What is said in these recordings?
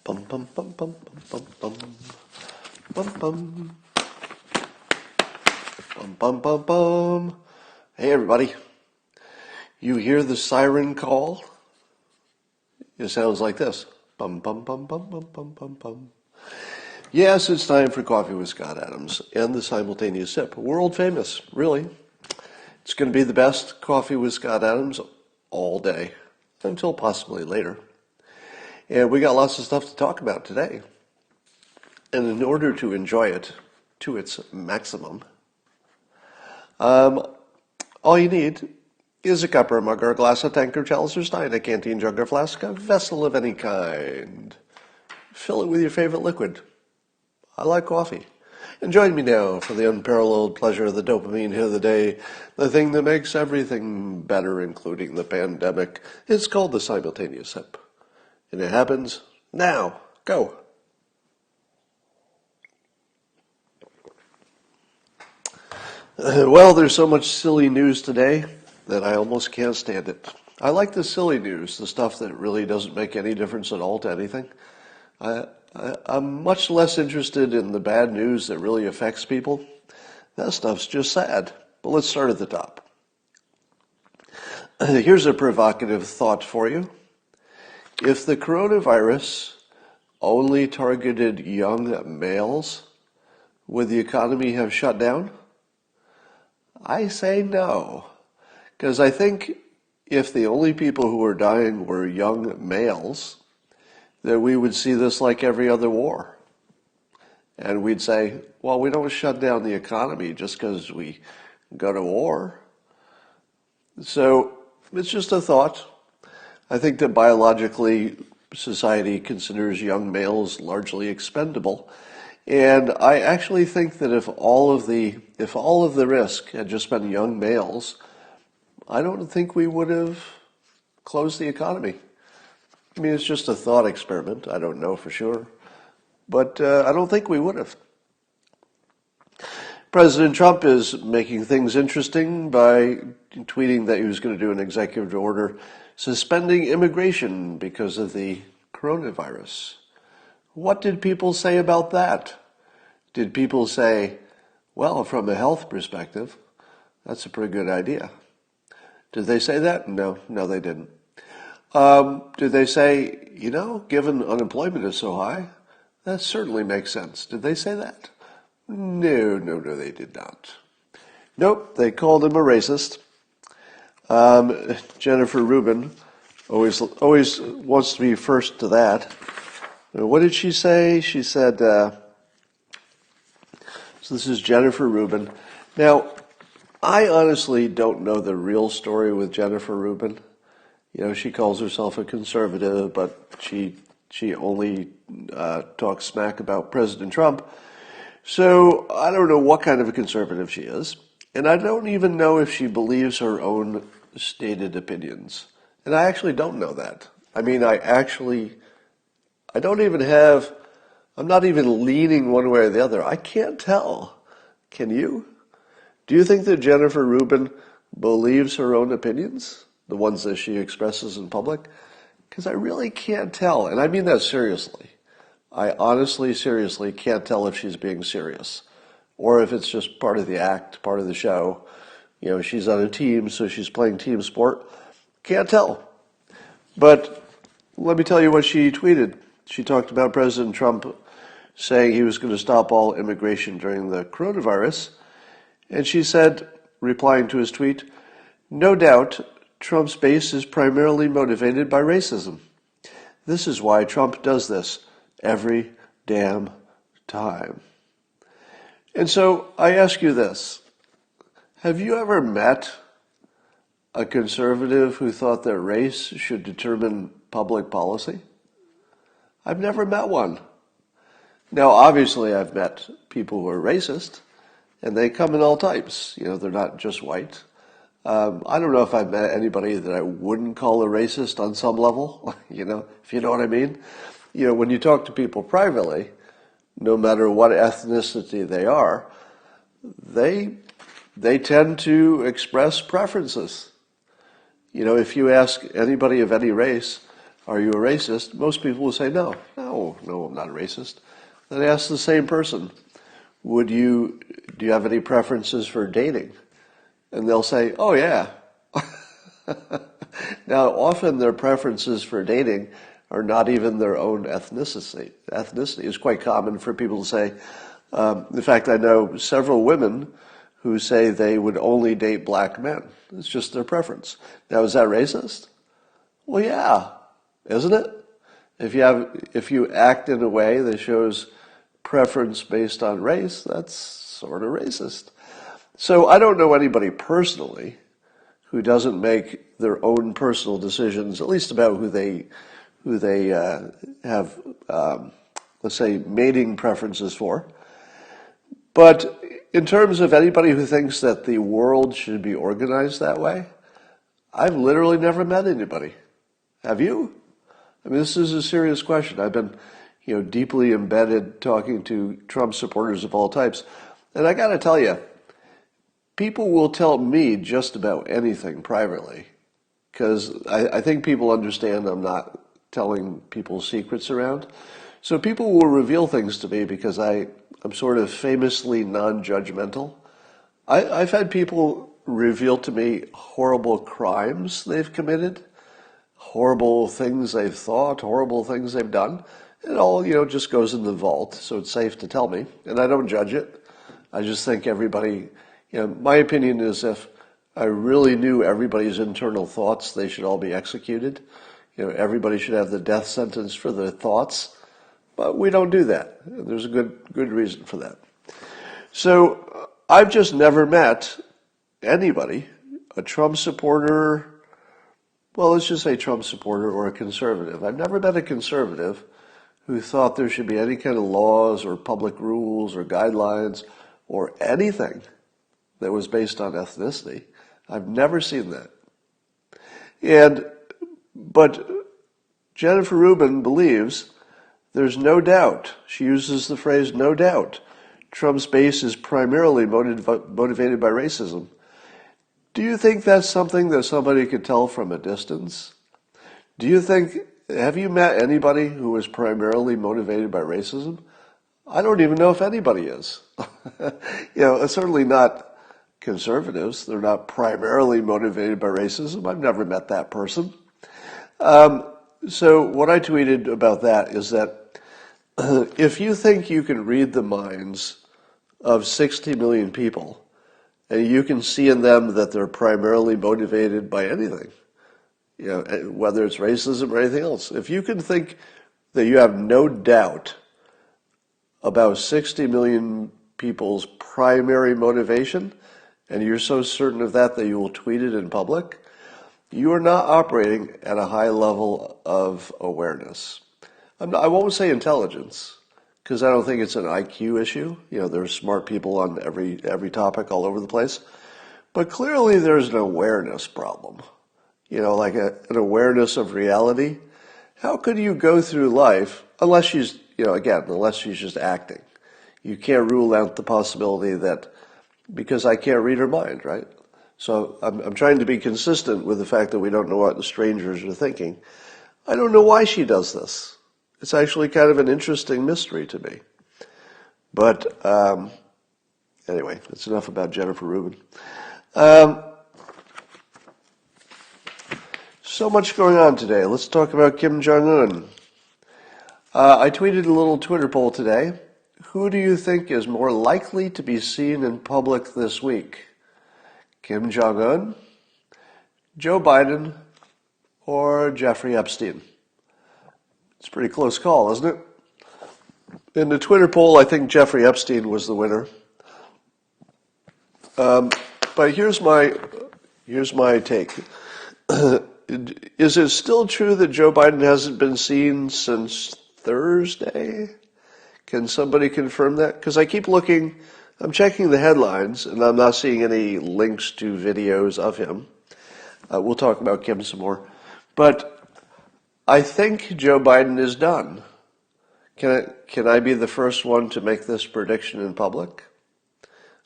Bum bum bum bum bum bum bum bum bum bum bum bum. Hey everybody, you hear the siren call? It sounds like this. Bum bum bum bum bum bum bum bum. Yes, it's time for Coffee with Scott Adams and the simultaneous sip. World famous, really. It's going to be the best Coffee with Scott Adams all day, until possibly later. And we got lots of stuff to talk about today. And in order to enjoy it to its maximum, all you need is a cup or a mug or a glass, a tankard, chalice or stein, a canteen, jug or flask, a vessel of any kind. Fill it with your favorite liquid. I like coffee. And join me now for the unparalleled pleasure of the dopamine hit of the day, the thing that makes everything better, including the pandemic. It's called the simultaneous sip. And it happens now. Go. Well, there's so much silly news today that I almost can't stand it. I like the silly news, the stuff that really doesn't make any difference at all to anything. I'm much less interested in the bad news that really affects people. That stuff's just sad. But let's start at the top. Here's a provocative thought for you. If the coronavirus only targeted young males, would the economy have shut down? I say no, because I think if the only people who were dying were young males, that we would see this like every other war. And we'd say, well, we don't shut down the economy just because we go to war. So it's just a thought. I think that biologically society considers young males largely expendable. And I actually think that if all of the risk had just been young males, I don't think we would have closed the economy. I mean, it's just a thought experiment. I don't know for sure. But I don't think we would have. President Trump is making things interesting by tweeting that he was going to do an executive order suspending immigration because of the coronavirus. What did people say about that? Did people say, well, from a health perspective, that's a pretty good idea? Did they say that? No, they didn't. Did they say, given unemployment is so high, that certainly makes sense? Did they say that? No, they did not. Nope, they called him a racist. Jennifer Rubin always wants to be first to that. What did she say? She said, so this is Jennifer Rubin. Now, I honestly don't know the real story with Jennifer Rubin. She calls herself a conservative, but she only talks smack about President Trump. So I don't know what kind of a conservative she is. And I don't even know if she believes her own stated opinions. And I actually don't know that. I mean, I'm not even leaning one way or the other. I can't tell. Can you? Do you think that Jennifer Rubin believes her own opinions? The ones that she expresses in public? Because I really can't tell. And I mean that seriously. I honestly, seriously can't tell if she's being serious. Or if it's just part of the act, part of the show. She's on a team, so she's playing team sport. Can't tell. But let me tell you what she tweeted. She talked about President Trump saying he was going to stop all immigration during the coronavirus. And she said, replying to his tweet, no doubt Trump's base is primarily motivated by racism. This is why Trump does this every damn time. And so I ask you this. Have you ever met a conservative who thought that race should determine public policy? I've never met one. Now, obviously, I've met people who are racist, and they come in all types. They're not just white. I don't know if I've met anybody that I wouldn't call a racist on some level, if you know what I mean. When you talk to people privately, no matter what ethnicity they are, they tend to express preferences. If you ask anybody of any race, are you a racist? Most people will say, no, no, no, I'm not a racist. Then ask the same person, do you have any preferences for dating? And they'll say, oh yeah. Now, often their preferences for dating are not even their own ethnicity. Ethnicity is quite common for people to say. In fact, I know several women who say they would only date black men. It's just their preference. Now, is that racist? Well, yeah, isn't it? If you act in a way that shows preference based on race, that's sort of racist. So I don't know anybody personally who doesn't make their own personal decisions, at least about who they have, let's say, mating preferences for. But in terms of anybody who thinks that the world should be organized that way, I've literally never met anybody. Have you? I mean, this is a serious question. I've been, deeply embedded talking to Trump supporters of all types. And I got to tell you, people will tell me just about anything privately, because I think people understand I'm not telling people secrets around. So people will reveal things to me because I'm sort of famously non-judgmental. I've had people reveal to me horrible crimes they've committed, horrible things they've thought, horrible things they've done. It all, just goes in the vault, so it's safe to tell me. And I don't judge it. I just think everybody, my opinion is if I really knew everybody's internal thoughts, they should all be executed. Everybody should have the death sentence for their thoughts. But we don't do that. There's a good reason for that. So I've just never met anybody, a Trump supporter, well, let's just say Trump supporter or a conservative. I've never met a conservative who thought there should be any kind of laws or public rules or guidelines or anything that was based on ethnicity. I've never seen that. But Jennifer Rubin believes there's no doubt, she uses the phrase no doubt, Trump's base is primarily motivated by racism. Do you think that's something that somebody could tell from a distance? Have you met anybody who is primarily motivated by racism? I don't even know if anybody is. It's certainly not conservatives. They're not primarily motivated by racism. I've never met that person. So what I tweeted about that is that if you think you can read the minds of 60 million people, and you can see in them that they're primarily motivated by anything, whether it's racism or anything else, if you can think that you have no doubt about 60 million people's primary motivation, and you're so certain of that you will tweet it in public, you are not operating at a high level of awareness. I won't say intelligence, because I don't think it's an IQ issue. There's smart people on every topic all over the place. But clearly there's an awareness problem. Like an awareness of reality. How could you go through life, unless she's just acting? You can't rule out the possibility that, because I can't read her mind, right? So I'm trying to be consistent with the fact that we don't know what the strangers are thinking. I don't know why she does this. It's actually kind of an interesting mystery to me. But anyway, that's enough about Jennifer Rubin. So much going on today. Let's talk about Kim Jong-Un. I tweeted a little Twitter poll today. Who do you think is more likely to be seen in public this week? Kim Jong-Un, Joe Biden, or Jeffrey Epstein? It's a pretty close call, isn't it? In the Twitter poll, I think Jeffrey Epstein was the winner. But here's my take. Is it still true that Joe Biden hasn't been seen since Thursday? Can somebody confirm that? Because I keep looking, I'm checking the headlines, and I'm not seeing any links to videos of him. We'll talk about Kim some more. But I think Joe Biden is done. Can I be the first one to make this prediction in public?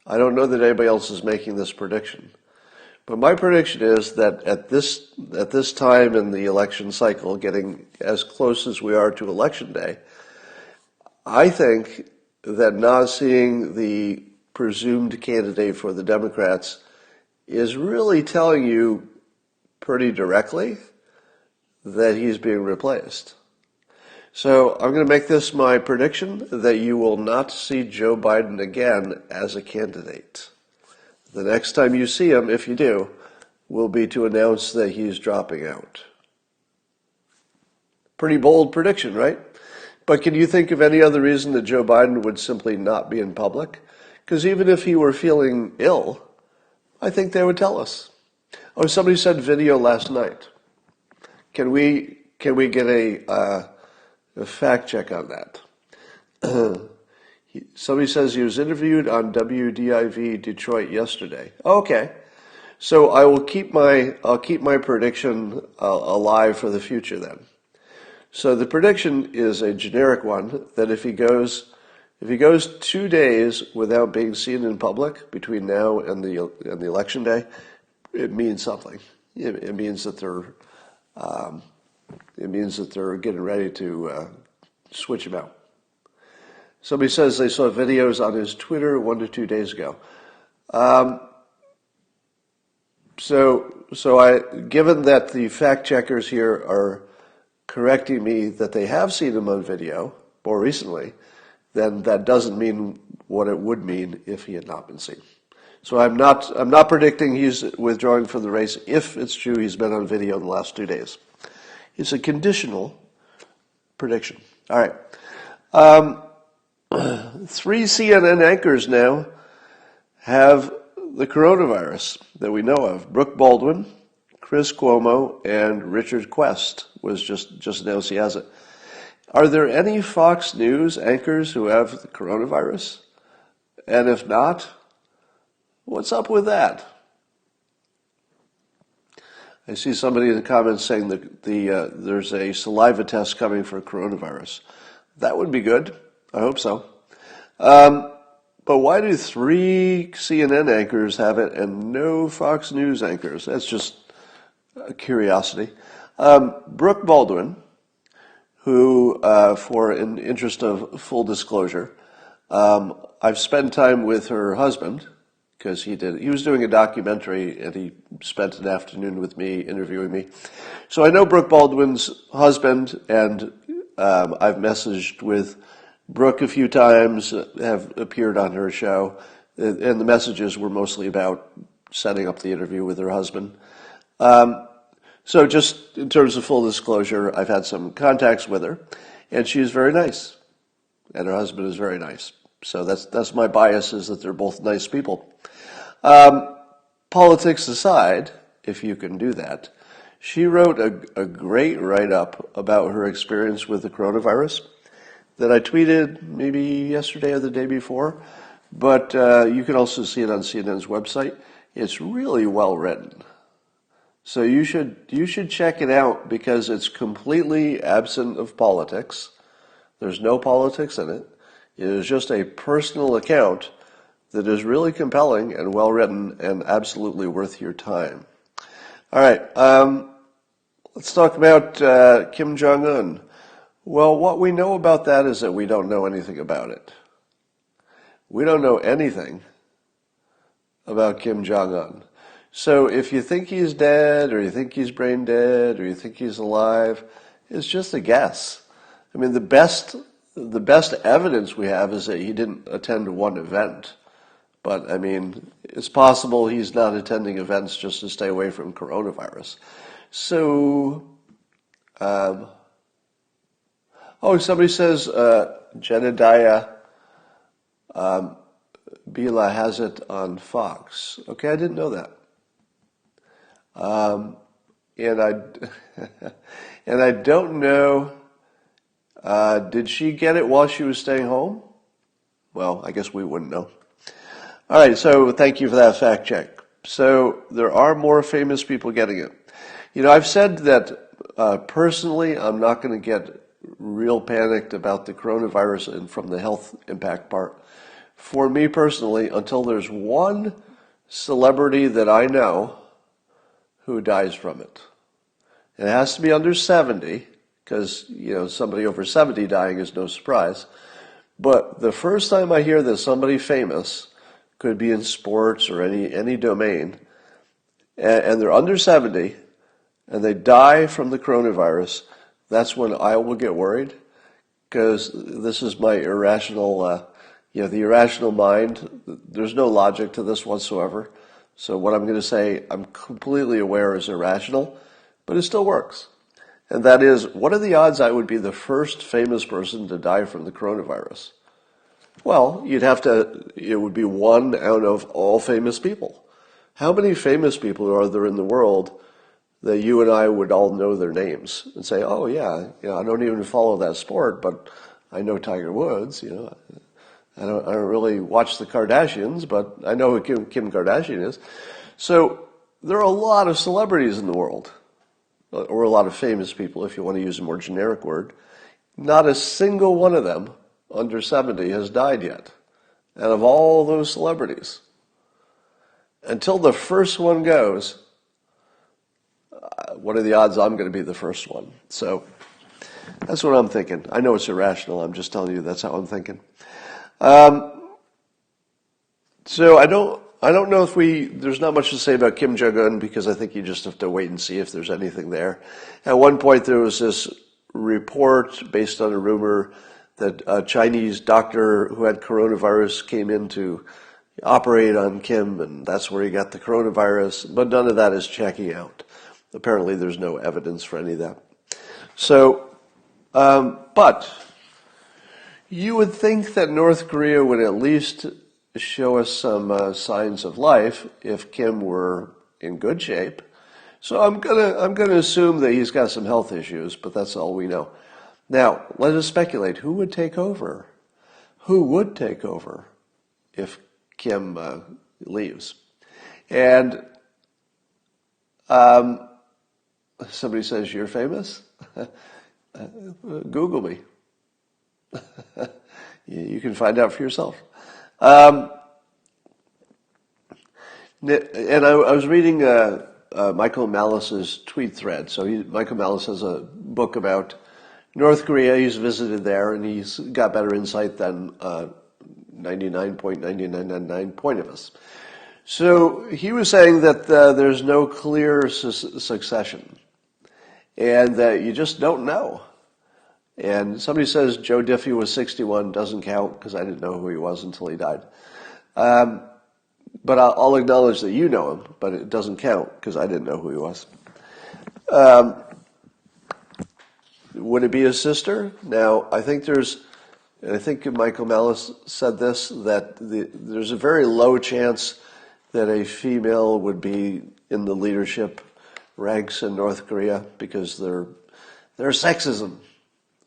I don't know that anybody else is making this prediction. But my prediction is that at this time in the election cycle, getting as close as we are to Election Day, I think that not seeing the presumed candidate for the Democrats is really telling you pretty directly that he's being replaced. So I'm going to make this my prediction that you will not see Joe Biden again as a candidate. The next time you see him, if you do, will be to announce that he's dropping out. Pretty bold prediction, right? But can you think of any other reason that Joe Biden would simply not be in public? Because even if he were feeling ill, I think they would tell us. Oh, somebody said video last night. Can we get a fact check on that? Somebody says he was interviewed on WDIV Detroit yesterday. Okay, so I'll keep my prediction alive for the future then. So the prediction is a generic one that if he goes 2 days without being seen in public between now and the election day, it means something. It means that they're getting ready to switch him out. Somebody says they saw videos on his Twitter 1 to 2 days ago. Given that the fact checkers here are correcting me that they have seen him on video more recently, then that doesn't mean what it would mean if he had not been seen. So I'm not predicting he's withdrawing from the race if it's true he's been on video in the last 2 days. It's a conditional prediction. All right. 3 CNN anchors now have the coronavirus that we know of. Brooke Baldwin, Chris Cuomo, and Richard Quest was just announced he has it. Are there any Fox News anchors who have the coronavirus? And if not, what's up with that? I see somebody in the comments saying that there's a saliva test coming for coronavirus. That would be good. I hope so. But why do 3 CNN anchors have it and no Fox News anchors? That's just a curiosity. Brooke Baldwin, who, for an interest of full disclosure, I've spent time with her husband because he was doing a documentary and he spent an afternoon with me interviewing me. So I know Brooke Baldwin's husband, and I've messaged with Brooke a few times, have appeared on her show, and the messages were mostly about setting up the interview with her husband. So just in terms of full disclosure, I've had some contacts with her, and she's very nice, and her husband is very nice. So that's my bias, is that they're both nice people. Politics aside, if you can do that, she wrote a great write-up about her experience with the coronavirus that I tweeted maybe yesterday or the day before, but you can also see it on CNN's website. It's really well written. So you should check it out because it's completely absent of politics. There's no politics in it. It is just a personal account that is really compelling and well written and absolutely worth your time. All right, let's talk about Kim Jong-Un. Well, what we know about that is that we don't know anything about it. We don't know anything about Kim Jong-un. So if you think he's dead, or you think he's brain dead, or you think he's alive, it's just a guess. I mean, the best evidence we have is that he didn't attend one event. But, I mean, it's possible he's not attending events just to stay away from coronavirus. So, somebody says Jedediah Bila has it on Fox. Okay, I didn't know that. And I don't know, did she get it while she was staying home? Well, I guess we wouldn't know. All right, so thank you for that fact check. So there are more famous people getting it. You know, I've said that personally I'm not going to get real panicked about the coronavirus and from the health impact part. For me personally, until there's one celebrity that I know who dies from it. It has to be under 70, because, somebody over 70 dying is no surprise. But the first time I hear that somebody famous, could be in sports or any domain, and they're under 70, and they die from the coronavirus, that's when I will get worried, because this is my irrational, the irrational mind. There's no logic to this whatsoever. So what I'm going to say, I'm completely aware is irrational, but it still works. And that is, what are the odds I would be the first famous person to die from the coronavirus? Well, it would be one out of all famous people. How many famous people are there in the world that you and I would all know their names and say, oh yeah, I don't even follow that sport, but I know Tiger Woods, I don't really watch the Kardashians, but I know who Kim Kardashian is. So there are a lot of celebrities in the world, or a lot of famous people, if you want to use a more generic word. Not a single one of them under 70 has died yet. And of all those celebrities, until the first one goes, what are the odds I'm going to be the first one? So that's what I'm thinking. I know it's irrational. I'm just telling you that's how I'm thinking. So I don't know if there's not much to say about Kim Jong-Un, because I think you just have to wait and see if there's anything there. At one point there was this report based on a rumor that a Chinese doctor who had coronavirus came in to operate on Kim, and that's where he got the coronavirus, but none of that is checking out. Apparently there's no evidence for any of that. So, but you would think that North Korea would at least show us some signs of life if Kim were in good shape. So I'm gonna assume that he's got some health issues, but that's all we know. Now, let us speculate. Who would take over? Who would take over if Kim leaves? And somebody says, you're famous? Google me. You can find out for yourself. And I was reading Michael Malice's tweet thread. So Michael Malice has a book about North Korea. He's visited there, and he's got better insight than 99.9999% of us. So he was saying that there's no clear succession, and that you just don't know. And somebody says Joe Diffie was 61, doesn't count because I didn't know who he was until he died. But I'll acknowledge that you know him, but it doesn't count because I didn't know who he was. Would it be his sister? Now, I think Michael Malice said this, that there's a very low chance that a female would be in the leadership ranks in North Korea because there's sexism.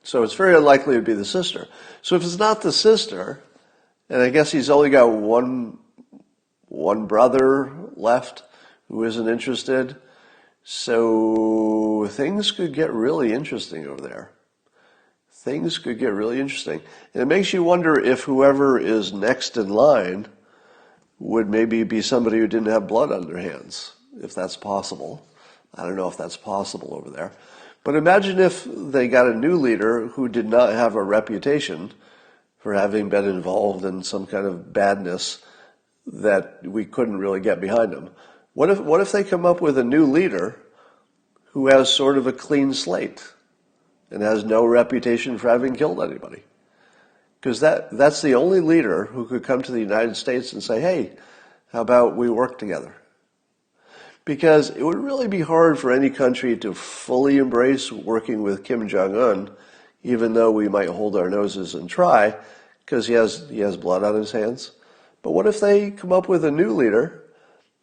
So it's very unlikely it would be the sister. So if it's not the sister, and I guess he's only got one brother left who isn't interested, so things could get really interesting over there. Things could get really interesting. And it makes you wonder if whoever is next in line would maybe be somebody who didn't have blood on their hands, if that's possible. I don't know if that's possible over there. But imagine if they got a new leader who did not have a reputation for having been involved in some kind of badness that we couldn't really get behind them. What if they come up with a new leader who has sort of a clean slate and has no reputation for having killed anybody? Because that's the only leader who could come to the United States and say, hey, how about we work together? Because it would really be hard for any country to fully embrace working with Kim Jong-Un, even though we might hold our noses and try, because he has blood on his hands. But what if they come up with a new leader,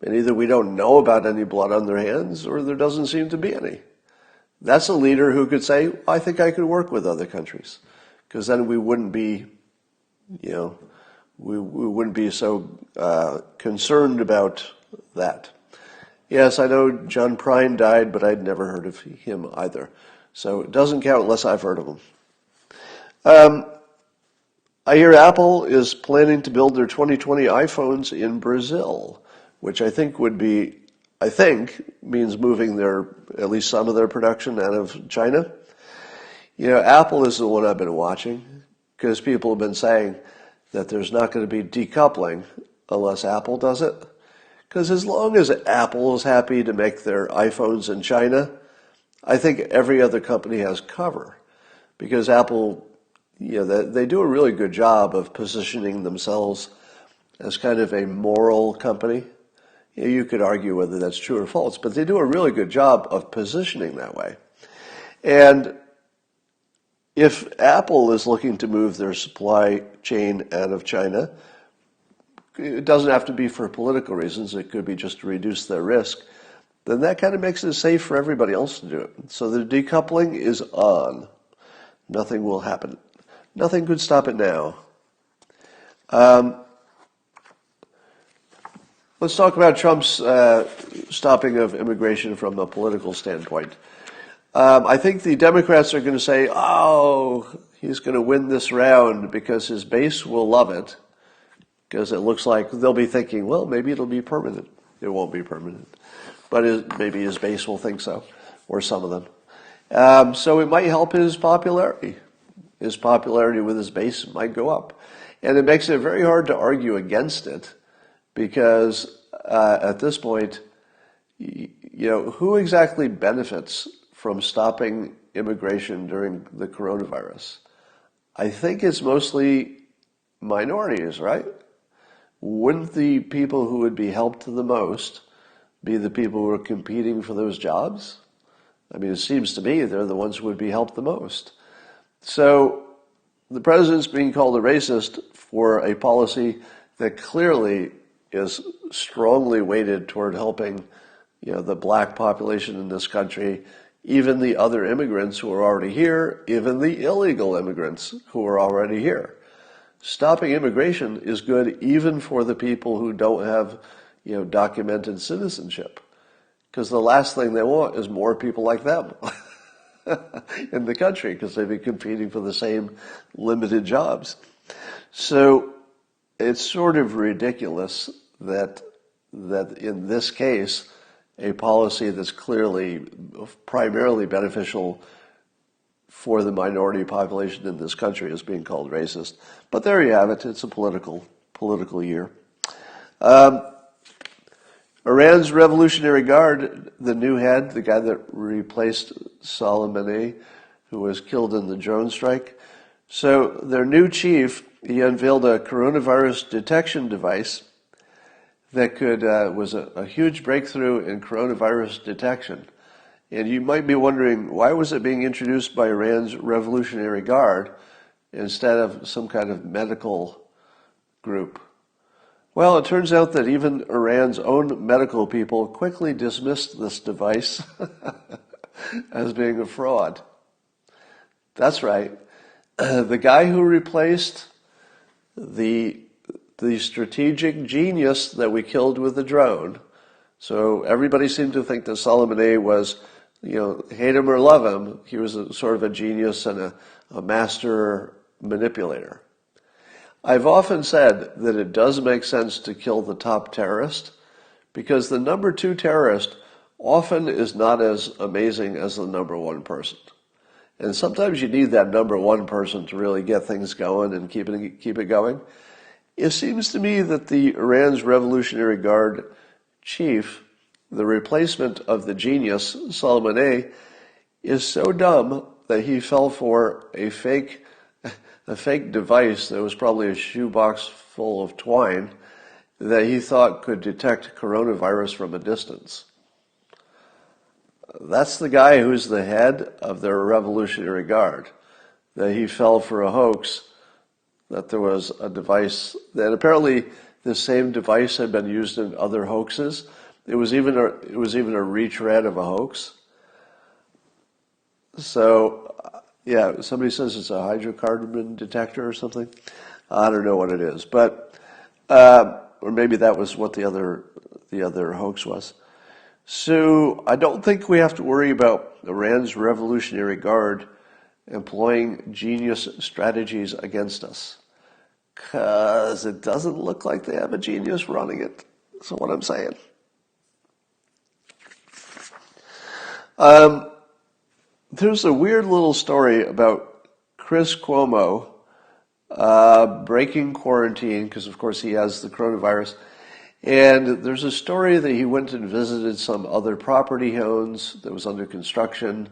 and either we don't know about any blood on their hands, or there doesn't seem to be any? That's a leader who could say, I think I could work with other countries. Because then we wouldn't be, we wouldn't be so concerned about that. Yes, I know John Prine died, but I'd never heard of him either. So it doesn't count unless I've heard of him. I hear Apple is planning to build their 2020 iPhones in Brazil, which I think would be I think, means moving at least some of their production out of China. Apple is the one I've been watching because people have been saying that there's not going to be decoupling unless Apple does it. Because as long as Apple is happy to make their iPhones in China, I think every other company has cover. Because Apple, they do a really good job of positioning themselves as kind of a moral company. You could argue whether that's true or false, but they do a really good job of positioning that way. And if Apple is looking to move their supply chain out of China, it doesn't have to be for political reasons, it could be just to reduce their risk, then that kind of makes it safe for everybody else to do it. So the decoupling is on. Nothing will happen. Nothing could stop it now. Let's talk about Trump's stopping of immigration from a political standpoint. I think the Democrats are going to say, he's going to win this round because his base will love it, because it looks like they'll be thinking, well, maybe it'll be permanent. It won't be permanent, but maybe his base will think so, or some of them. So it might help his popularity. His popularity with his base might go up. And it makes it very hard to argue against it, because at this point, who exactly benefits from stopping immigration during the coronavirus? I think it's mostly minorities, right? Wouldn't the people who would be helped the most be the people who are competing for those jobs? I mean, it seems to me they're the ones who would be helped the most. So the president's being called a racist for a policy that clearly is strongly weighted toward helping, the black population in this country, even the other immigrants who are already here, even the illegal immigrants who are already here. Stopping immigration is good even for the people who don't have, documented citizenship, because the last thing they want is more people like them in the country, because they'd be competing for the same limited jobs. So it's sort of ridiculous that in this case, a policy that's clearly primarily beneficial for the minority population in this country is being called racist. But there you have it. It's a political year. Iran's Revolutionary Guard, the new head, the guy that replaced Soleimani, who was killed in the drone strike. So their new chief, he unveiled a coronavirus detection device that was a huge breakthrough in coronavirus detection. And you might be wondering, why was it being introduced by Iran's Revolutionary Guard instead of some kind of medical group? Well, it turns out that even Iran's own medical people quickly dismissed this device as being a fraud. That's right. The guy who replaced the strategic genius that we killed with the drone. So everybody seemed to think that Soleimani was, hate him or love him, he was sort of a genius and a master manipulator. I've often said that it does make sense to kill the top terrorist, because the number 2 terrorist often is not as amazing as the number 1 person. And sometimes you need that number 1 person to really get things going and keep it going. It seems to me that the Iran's Revolutionary Guard chief, the replacement of the genius Soleimani, is so dumb that he fell for a fake device that was probably a shoebox full of twine that he thought could detect coronavirus from a distance. That's the guy who's the head of the Revolutionary Guard, that he fell for a hoax, that there was a device, that apparently the same device had been used in other hoaxes. It was even a retread of a hoax. So, somebody says it's a hydrocarbon detector or something. I don't know what it is, but or maybe that was what the other hoax was. So I don't think we have to worry about Iran's Revolutionary Guard employing genius strategies against us, because it doesn't look like they have a genius running it. That's what I'm saying. There's a weird little story about Chris Cuomo breaking quarantine, because of course he has the coronavirus. And there's a story that he went and visited some other property he owns that was under construction,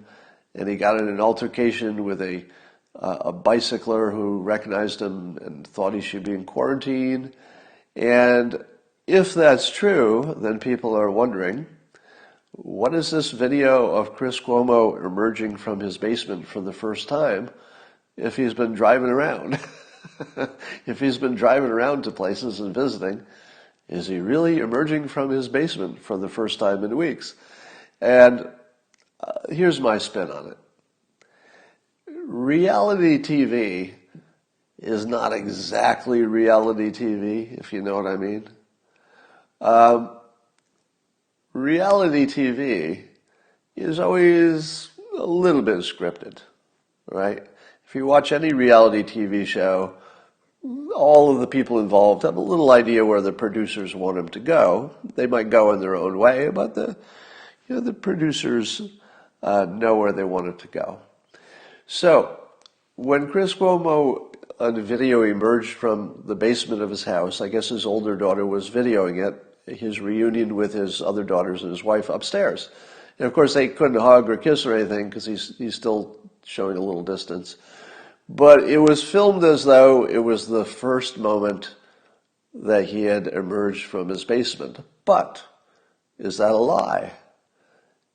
and he got in an altercation with a bicycler who recognized him and thought he should be in quarantine. And if that's true, then people are wondering, what is this video of Chris Cuomo emerging from his basement for the first time if he's been driving around? If he's been driving around to places and visiting, is he really emerging from his basement for the first time in weeks? And here's my spin on it. Reality TV is not exactly reality TV, if you know what I mean. Reality TV is always a little bit scripted, right? If you watch any reality TV show, all of the people involved have a little idea where the producers want them to go. They might go in their own way, but the producers know where they want it to go. So when Chris Cuomo on the video emerged from the basement of his house, I guess his older daughter was videoing it, his reunion with his other daughters and his wife upstairs. And of course they couldn't hug or kiss or anything because he's still showing a little distance. But it was filmed as though it was the first moment that he had emerged from his basement. But is that a lie?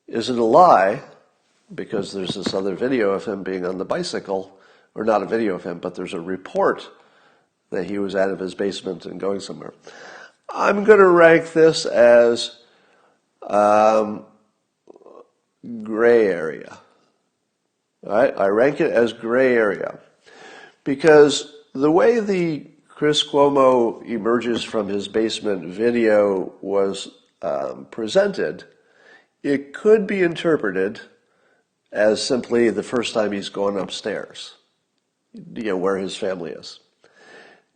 Is it a lie because there's this other video of him being on the bicycle, or not a video of him, but there's a report that he was out of his basement and going somewhere? I'm going to rank this as gray area. All right, I rank it as gray area because the way the Chris Cuomo emerges from his basement video was presented, it could be interpreted as simply the first time he's gone upstairs, where his family is.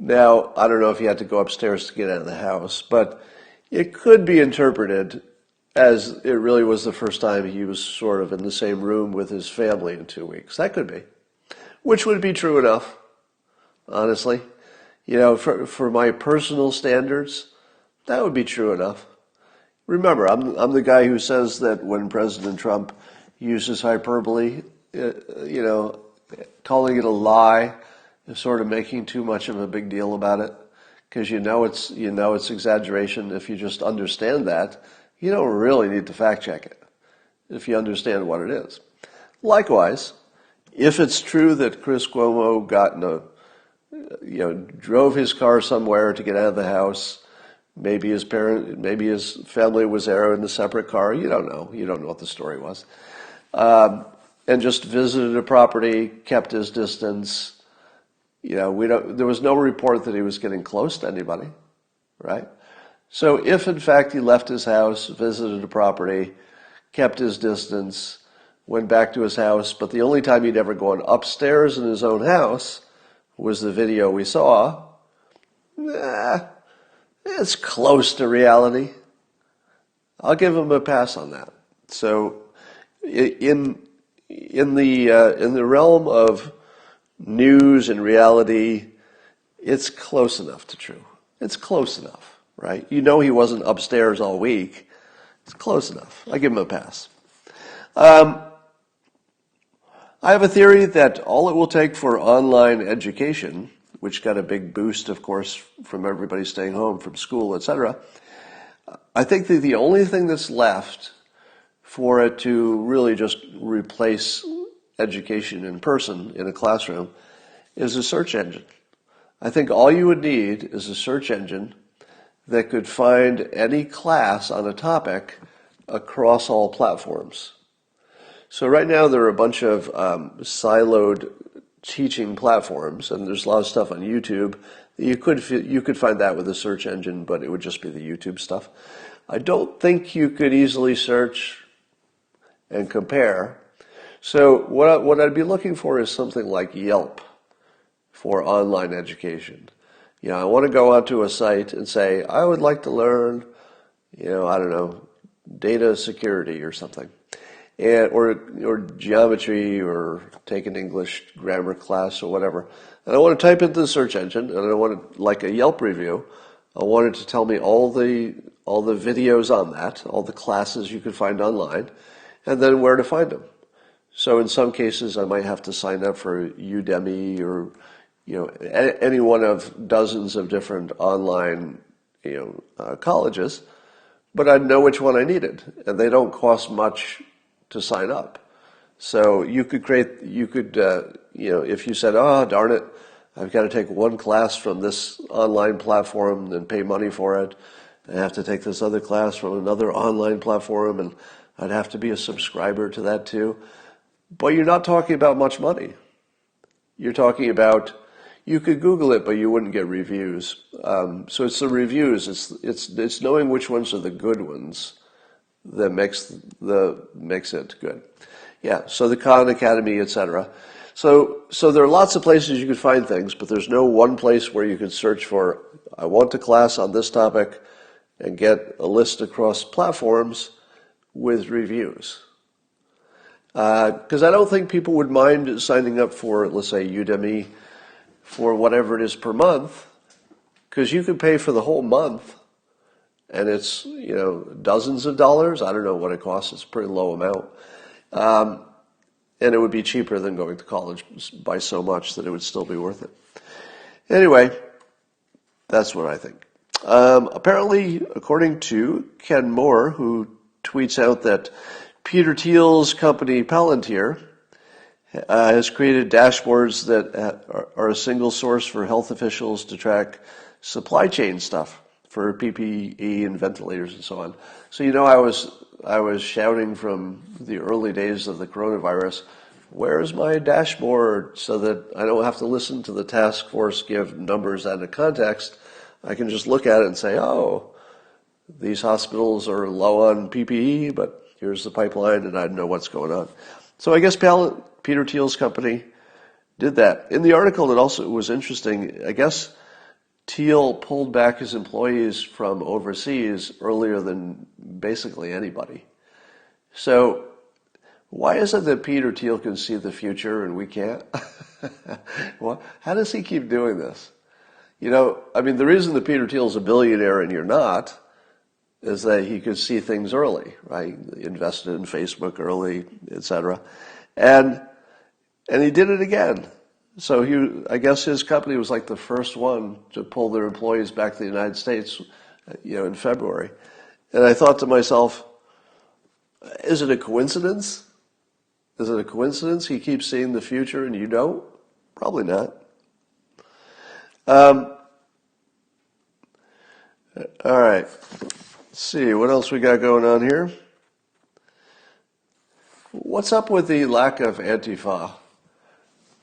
Now, I don't know if he had to go upstairs to get out of the house, but it could be interpreted as it really was the first time he was sort of in the same room with his family in 2 weeks. That could be. Which would be true enough, honestly. For my personal standards, that would be true enough. Remember, I'm the guy who says that when President Trump uses hyperbole, calling it a lie, is sort of making too much of a big deal about it, because it's exaggeration. If you just understand that, you don't really need to fact check it if you understand what it is. Likewise, if it's true that Chris Cuomo drove his car somewhere to get out of the house, maybe his family was there in a separate car, you don't know what the story was, and just visited a property, kept his distance. There was no report that he was getting close to anybody, right? So if in fact he left his house, visited a property, kept his distance, went back to his house, but the only time he'd ever gone upstairs in his own house was the video we saw, it's close to reality. I'll give him a pass on that. So in the realm of news and reality, it's close enough to true. It's close enough. Right? He wasn't upstairs all week. It's close enough. I give him a pass. I have a theory that all it will take for online education, which got a big boost, of course, from everybody staying home from school, etc., I think that the only thing that's left for it to really just replace education in person in a classroom is a search engine. I think all you would need is a search engine that could find any class on a topic across all platforms. So right now there are a bunch of siloed teaching platforms, and there's a lot of stuff on YouTube. You could find that with a search engine, but it would just be the YouTube stuff. I don't think you could easily search and compare. So what I'd be looking for is something like Yelp for online education. I want to go onto a site and say, I would like to learn, data security or something. or geometry, or take an English grammar class or whatever. And I want to type into the search engine, and I want to, like a Yelp review, I want it to tell me all the videos on that, all the classes you could find online, and then where to find them. So in some cases, I might have to sign up for Udemy or, any one of dozens of different online, colleges, but I'd know which one I needed, and they don't cost much to sign up. So you could if you said, oh, darn it, I've got to take one class from this online platform and pay money for it, and I have to take this other class from another online platform, and I'd have to be a subscriber to that too. But you're not talking about much money. You're talking about, you could Google it, but you wouldn't get reviews. So it's the reviews. It's knowing which ones are the good ones that makes it good. Yeah. So the Khan Academy, etc. So there are lots of places you could find things, but there's no one place where you could search for, I want a class on this topic, and get a list across platforms with reviews. Because I don't think people would mind signing up for, let's say, Udemy for whatever it is per month, because you could pay for the whole month, and it's, dozens of dollars. I don't know what it costs. It's a pretty low amount. And it would be cheaper than going to college by so much that it would still be worth it. Anyway, that's what I think. Apparently, according to Ken Moore, who tweets out that Peter Thiel's company Palantir has created dashboards that are a single source for health officials to track supply chain stuff for PPE and ventilators and so on. So I was shouting from the early days of the coronavirus, where's my dashboard, so that I don't have to listen to the task force give numbers out of context. I can just look at it and say, oh, these hospitals are low on PPE, but here's the pipeline, and I know what's going on. So I guess Peter Thiel's company did that. In the article, it also was interesting. I guess Thiel pulled back his employees from overseas earlier than basically anybody. So why is it that Peter Thiel can see the future and we can't? Well, how does he keep doing this? The reason that Peter Thiel's a billionaire and you're not is that he could see things early, right? He invested in Facebook early, etc. And he did it again. So I guess his company was like the first one to pull their employees back to the United States, in February. And I thought to myself, is it a coincidence? Is it a coincidence he keeps seeing the future and you don't? Probably not. All right. Let's see, what else we got going on here? What's up with the lack of Antifa?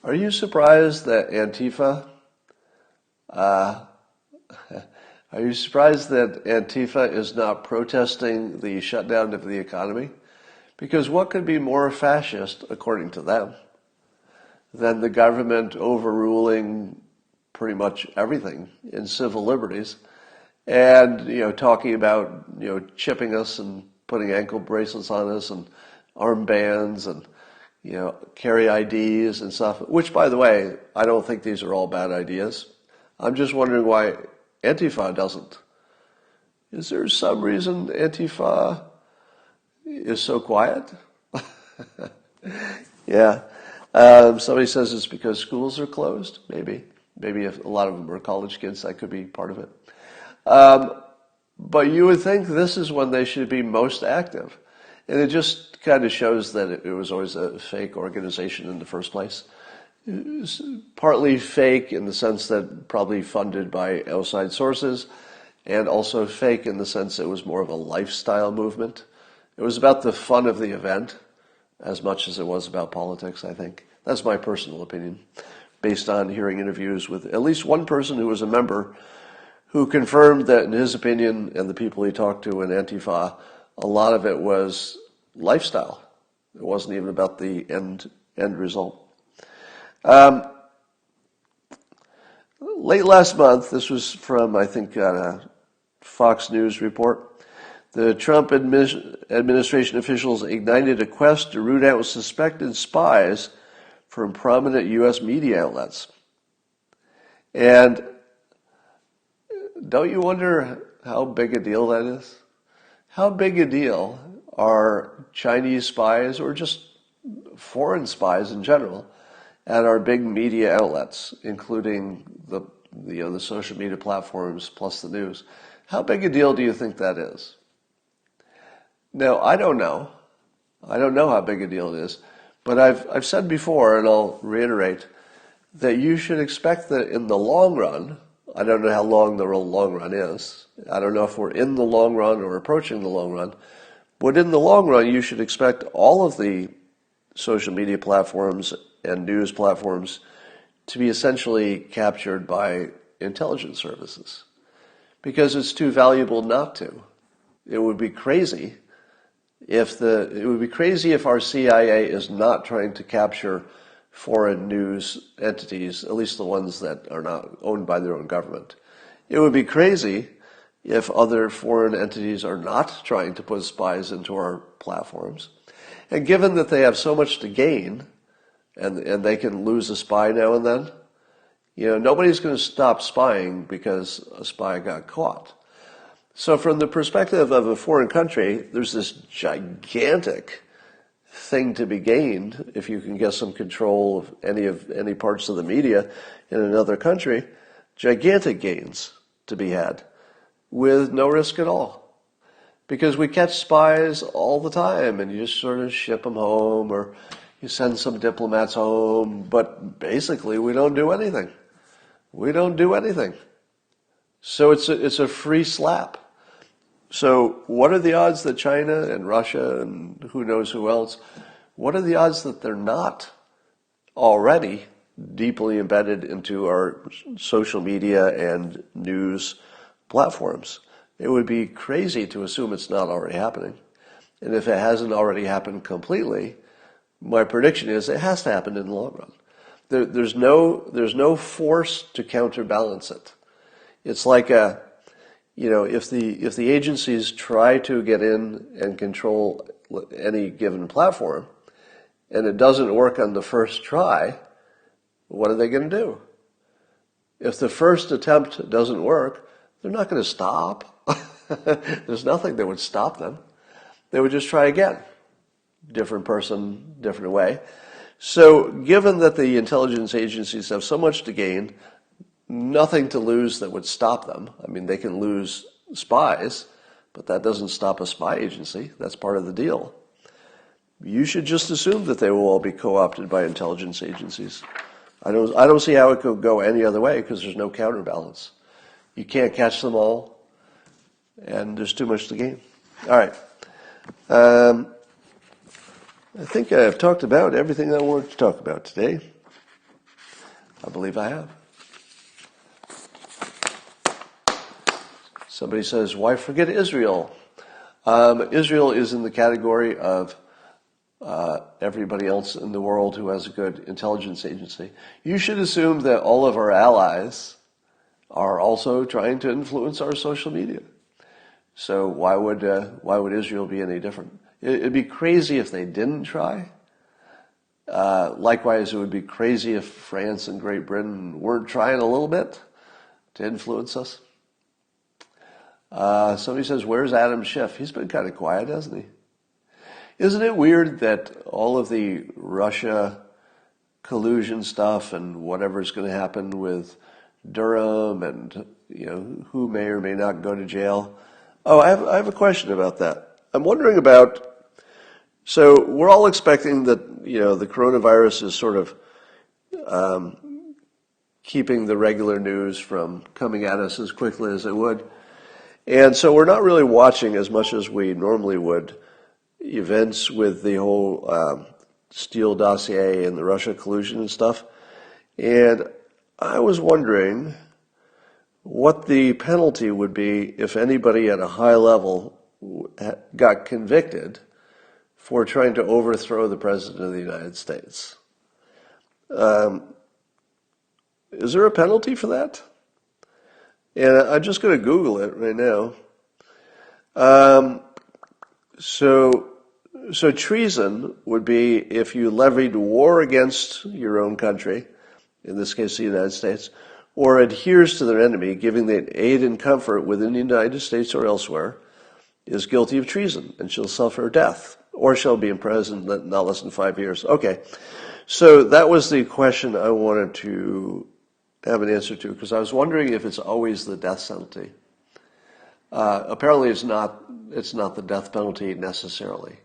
Are you surprised that Antifa is not protesting the shutdown of the economy? Because what could be more fascist, according to them, than the government overruling pretty much everything in civil liberties, and talking about chipping us and putting ankle bracelets on us and armbands and carry IDs and stuff, which, by the way, I don't think these are all bad ideas. I'm just wondering why Antifa doesn't. Is there some reason Antifa is so quiet? Yeah. Somebody says it's because schools are closed. Maybe if a lot of them are college kids, that could be part of it. But you would think this is when they should be most active. And it just kind of shows that it was always a fake organization in the first place. It was partly fake in the sense that probably funded by outside sources, and also fake in the sense it was more of a lifestyle movement. It was about the fun of the event as much as it was about politics, I think. That's my personal opinion, based on hearing interviews with at least one person who was a member who confirmed that, in his opinion, and the people he talked to in Antifa, a lot of it was lifestyle. It wasn't even about the end result. Late last month, this was from, I think, a Fox News report, The Trump administration officials ignited a quest to root out suspected spies from prominent U.S. media outlets. And don't you wonder how big a deal that is? How big a deal are Chinese spies or just foreign spies in general at our big media outlets, including the social media platforms plus the news? How big a deal do you think that is? Now, I don't know. I don't know how big a deal it is. But I've said before, and I'll reiterate, that you should expect that in the long run, I don't know how long the real long run is. I don't know if we're in the long run or approaching the long run. But in the long run, you should expect all of the social media platforms and news platforms to be essentially captured by intelligence services, because it's too valuable not to. It would be crazy if our CIA is not trying to capture foreign news entities, at least the ones that are not owned by their own government. It would be crazy if other foreign entities are not trying to put spies into our platforms. And given that they have so much to gain, and they can lose a spy now and then, nobody's going to stop spying because a spy got caught. So from the perspective of a foreign country, there's this gigantic thing to be gained if you can get some control of any parts of the media in another country. Gigantic gains to be had with no risk at all. Because we catch spies all the time, and you just sort of ship them home, or you send some diplomats home, but basically we don't do anything. We don't do anything. So it's a free slap. So what are the odds that China and Russia and who knows who else, what are the odds that they're not already deeply embedded into our social media and news platforms? It would be crazy to assume it's not already happening. And if it hasn't already happened completely, my prediction is it has to happen in the long run. There's no force to counterbalance it. It's like if the agencies try to get in and control any given platform, and it doesn't work on the first try, what are they going to do? If the first attempt doesn't work, they're not going to stop. There's nothing that would stop them. They would just try again. Different person, different way. So given that the intelligence agencies have so much to gain, nothing to lose that would stop them. I mean, they can lose spies, but that doesn't stop a spy agency. That's part of the deal. You should just assume that they will all be co-opted by intelligence agencies. I don't see how it could go any other way, because there's no counterbalance. You can't catch them all, and there's too much to gain. All right. I think I've talked about everything I wanted to talk about today. I believe I have. Somebody says, why forget Israel? Israel is in the category of everybody else in the world who has a good intelligence agency. You should assume that all of our allies are also trying to influence our social media. So why would Israel be any different? It'd be crazy if they didn't try. Likewise, it would be crazy if France and Great Britain weren't trying a little bit to influence us. Somebody says, where's Adam Schiff? He's been kind of quiet, hasn't he? Isn't it weird that all of the Russia collusion stuff and whatever's going to happen with Durham and who may or may not go to jail? Oh, I have a question about that. I'm wondering about. So we're all expecting that the coronavirus is sort of keeping the regular news from coming at us as quickly as it would. And so we're not really watching as much as we normally would events with the whole Steele dossier and the Russia collusion and stuff. And I was wondering what the penalty would be if anybody at a high level got convicted for trying to overthrow the President of the United States. Is there a penalty for that? And I'm just going to Google it right now. So, so treason would be if you levied war against your own country, in this case the United States, or adheres to their enemy, giving them aid and comfort within the United States or elsewhere, is guilty of treason and shall suffer death, or shall be imprisoned not less than 5 years. Okay, so that was the question I wanted to have an answer to, because I was wondering if it's always the death penalty. Apparently it's not the death penalty necessarily.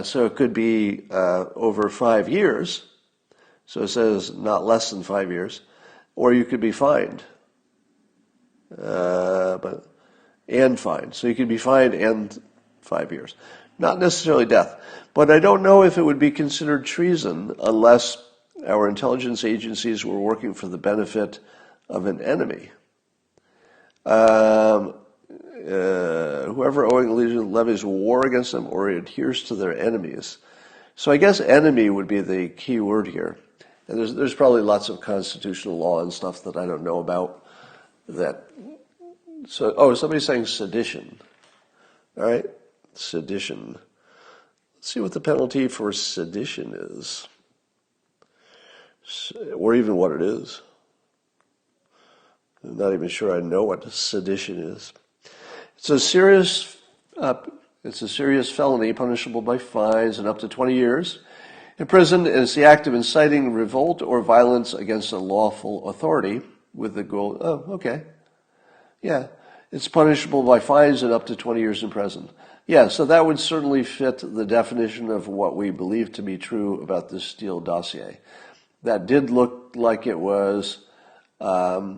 So it could be over 5 years, so it says not less than 5 years, or you could be fined. And fined. So you could be fined and 5 years. Not necessarily death. But I don't know if it would be considered treason unless our intelligence agencies were working for the benefit of an enemy. Whoever owing allegiance levies war against them or adheres to their enemies. So I guess enemy would be the key word here. And there's probably lots of constitutional law and stuff that I don't know about that. So, somebody's saying sedition. All right, sedition. Let's see what the penalty for sedition is, or even what it is. I'm not even sure I know what sedition is. It's a serious felony punishable by fines and up to 20 years in prison, and it's the act of inciting revolt or violence against a lawful authority with the goal. Oh, okay. Yeah, it's punishable by fines and up to 20 years in prison. Yeah, so that would certainly fit the definition of what we believe to be true about this Thiel dossier. That did look like it was, it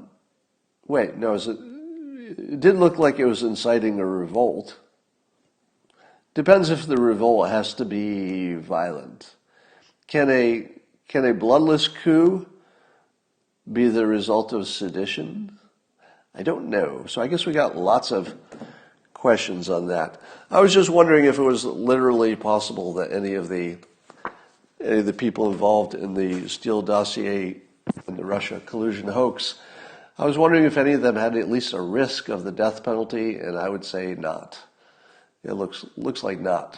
did look like it was inciting a revolt. Depends if the revolt has to be violent. Can a bloodless coup be the result of sedition? I don't know. So I guess we got lots of questions on that. I was just wondering if it was literally possible that any of the people involved in the Thiel dossier and the Russia collusion hoax, I was wondering if any of them had at least a risk of the death penalty, and I would say not. It looks like not.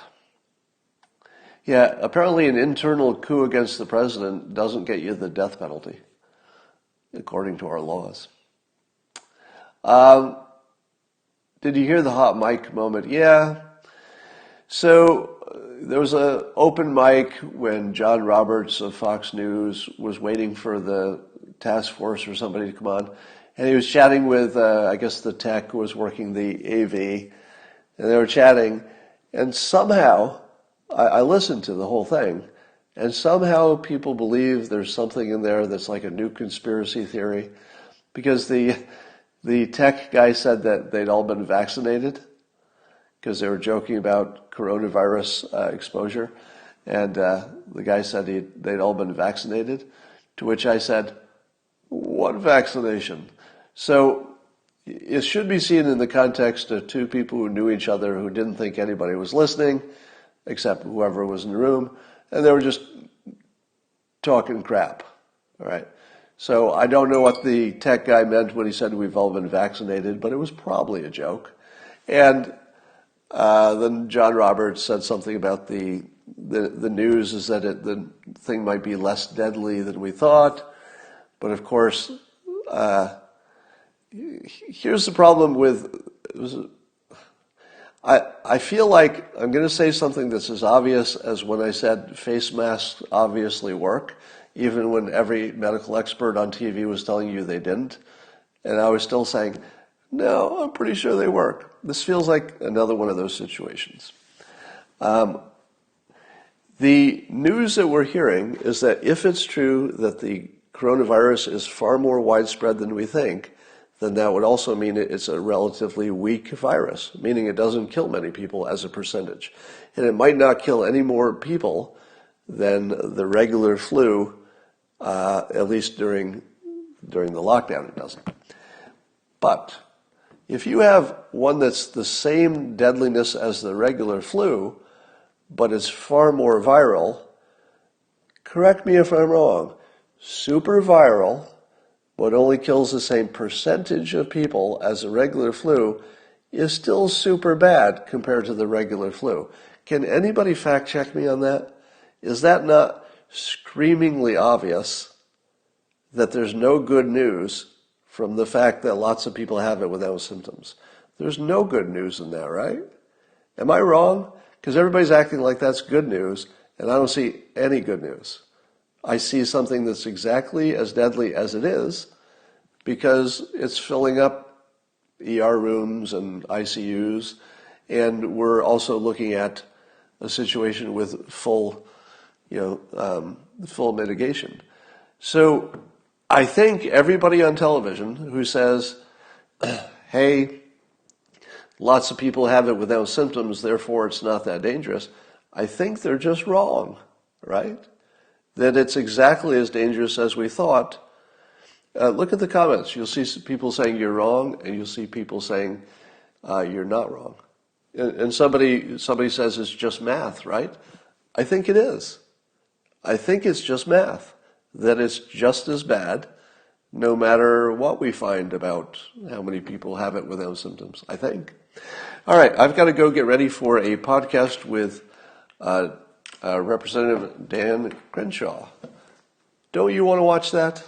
Yeah, apparently an internal coup against the president doesn't get you the death penalty, according to our laws. Did you hear the hot mic moment? Yeah. So there was an open mic when John Roberts of Fox News was waiting for the task force or somebody to come on. And he was chatting with, I guess the tech was working the AV. And they were chatting. And somehow, I listened to the whole thing. And somehow people believe there's something in there that's like a new conspiracy theory. Because the tech guy said that they'd all been vaccinated because they were joking about coronavirus exposure. And the guy said they'd all been vaccinated, to which I said, what vaccination? So it should be seen in the context of two people who knew each other who didn't think anybody was listening, except whoever was in the room, and they were just talking crap, all right? So I don't know what the tech guy meant when he said we've all been vaccinated, but it was probably a joke. And then John Roberts said something about the news is that the thing might be less deadly than we thought. But of course, here's the problem with, I feel like I'm going to say something that's as obvious as when I said face masks obviously work, even when every medical expert on TV was telling you they didn't. And I was still saying, no, I'm pretty sure they work. This feels like another one of those situations. The news that we're hearing is that if it's true that the coronavirus is far more widespread than we think, then that would also mean it's a relatively weak virus, meaning it doesn't kill many people as a percentage. And it might not kill any more people than the regular flu, at least during the lockdown it doesn't. But if you have one that's the same deadliness as the regular flu, but it's far more viral, correct me if I'm wrong, super viral, but only kills the same percentage of people as a regular flu, is still super bad compared to the regular flu. Can anybody fact check me on that? Is that not screamingly obvious that there's no good news from the fact that lots of people have it without symptoms? There's no good news in that, right? Am I wrong? Because everybody's acting like that's good news, and I don't see any good news. I see something that's exactly as deadly as it is because it's filling up ER rooms and ICUs, and we're also looking at a situation with full mitigation. So I think everybody on television who says, hey, lots of people have it without symptoms, therefore it's not that dangerous, I think they're just wrong, right? That it's exactly as dangerous as we thought. Look at the comments. You'll see people saying you're wrong, and you'll see people saying you're not wrong. And somebody says it's just math, right? I think it is. I think it's just math, that it's just as bad no matter what we find about how many people have it without symptoms, I think. All right, I've got to go get ready for a podcast with Representative Dan Crenshaw. Don't you want to watch that?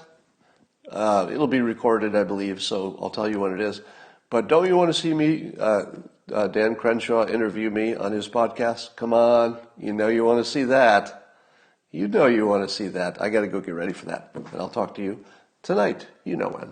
It'll be recorded, I believe, so I'll tell you when it is. But don't you want to see me, Dan Crenshaw, interview me on his podcast? Come on, you know you want to see that. You know you want to see that. I got to go get ready for that. And I'll talk to you tonight. You know when.